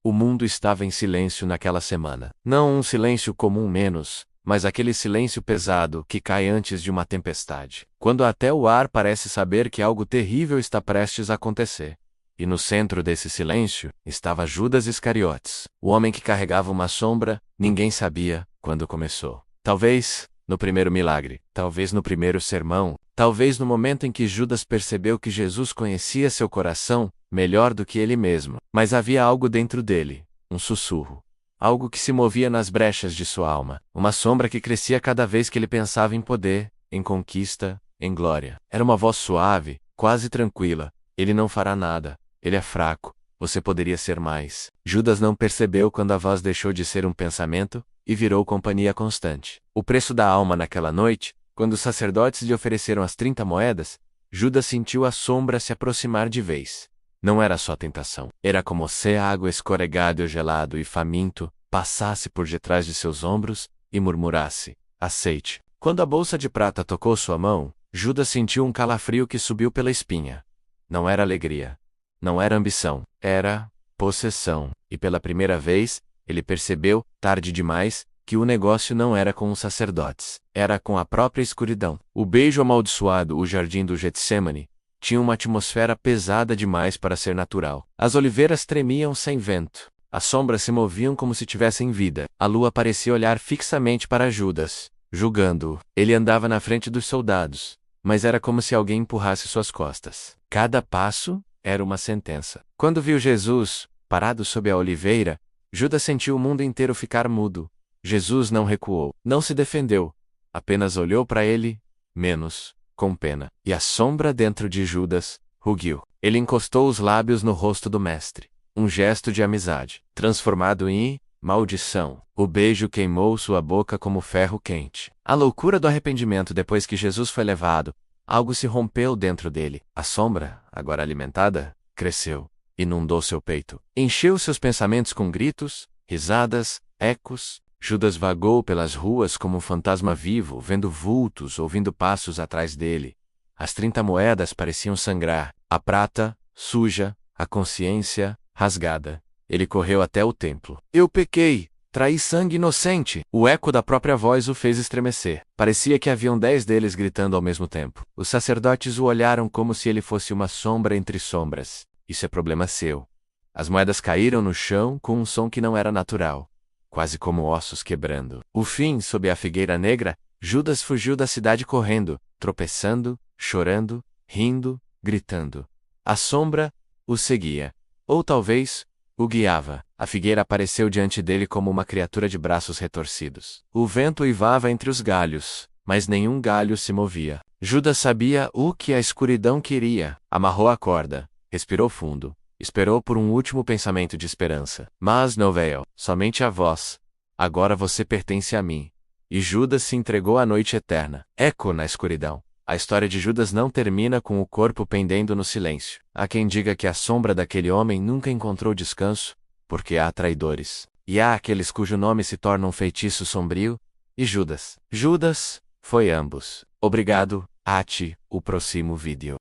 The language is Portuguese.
O mundo estava em silêncio naquela semana. Não um silêncio comum menos, mas aquele silêncio pesado que cai antes de uma tempestade, quando até o ar parece saber que algo terrível está prestes a acontecer. E no centro desse silêncio estava Judas Iscariotes, o homem que carregava uma sombra, ninguém sabia quando começou. Talvez no primeiro milagre, talvez no primeiro sermão, talvez no momento em que Judas percebeu que Jesus conhecia seu coração melhor do que ele mesmo. Mas havia algo dentro dele, um sussurro. Algo que se movia nas brechas de sua alma. Uma sombra que crescia cada vez que ele pensava em poder, em conquista, em glória. Era uma voz suave, quase tranquila. Ele não fará nada. Ele é fraco. Você poderia ser mais. Judas não percebeu quando a voz deixou de ser um pensamento e virou companhia constante. O preço da alma naquela noite, quando os sacerdotes lhe ofereceram as 30 moedas, Judas sentiu a sombra se aproximar de vez. Não era só tentação. Era como se a água escorregada, gelado e faminto, passasse por detrás de seus ombros e murmurasse: aceite. Quando a bolsa de prata tocou sua mão, Judas sentiu um calafrio que subiu pela espinha. Não era alegria. Não era ambição. Era possessão. E pela primeira vez, ele percebeu, tarde demais, que o negócio não era com os sacerdotes. Era com a própria escuridão. O beijo amaldiçoado, o jardim do Getsemane, tinha uma atmosfera pesada demais para ser natural. As oliveiras tremiam sem vento. As sombras se moviam como se tivessem vida. A lua parecia olhar fixamente para Judas, julgando-o. Ele andava na frente dos soldados, mas era como se alguém empurrasse suas costas. Cada passo era uma sentença. Quando viu Jesus, parado sob a oliveira, Judas sentiu o mundo inteiro ficar mudo. Jesus não recuou, não se defendeu, apenas olhou para ele, menos, com pena. E a sombra dentro de Judas rugiu. Ele encostou os lábios no rosto do mestre. Um gesto de amizade, transformado em maldição. O beijo queimou sua boca como ferro quente. A loucura do arrependimento depois que Jesus foi levado, algo se rompeu dentro dele. A sombra, agora alimentada, cresceu, inundou seu peito. Encheu seus pensamentos com gritos, risadas, ecos. Judas vagou pelas ruas como um fantasma vivo, vendo vultos, ouvindo passos atrás dele. As 30 moedas pareciam sangrar, a prata, suja, a consciência, rasgada. Ele correu até o templo. Eu pequei, traí sangue inocente. O eco da própria voz o fez estremecer. Parecia que haviam 10 deles gritando ao mesmo tempo. Os sacerdotes o olharam como se ele fosse uma sombra entre sombras. Isso é problema seu. As moedas caíram no chão com um som que não era natural, quase como ossos quebrando. O fim, sob a figueira negra, Judas fugiu da cidade correndo, tropeçando, chorando, rindo, gritando. A sombra o seguia. Ou talvez, o guiava. A figueira apareceu diante dele como uma criatura de braços retorcidos. O vento uivava entre os galhos, mas nenhum galho se movia. Judas sabia o que a escuridão queria. Amarrou a corda, respirou fundo. Esperou por um último pensamento de esperança. Mas não veio, somente a voz. Agora você pertence a mim. E Judas se entregou à noite eterna. Eco na escuridão. A história de Judas não termina com o corpo pendendo no silêncio. Há quem diga que a sombra daquele homem nunca encontrou descanso, porque há traidores. E há aqueles cujo nome se torna um feitiço sombrio. E Judas. Judas foi ambos. Obrigado, o próximo vídeo.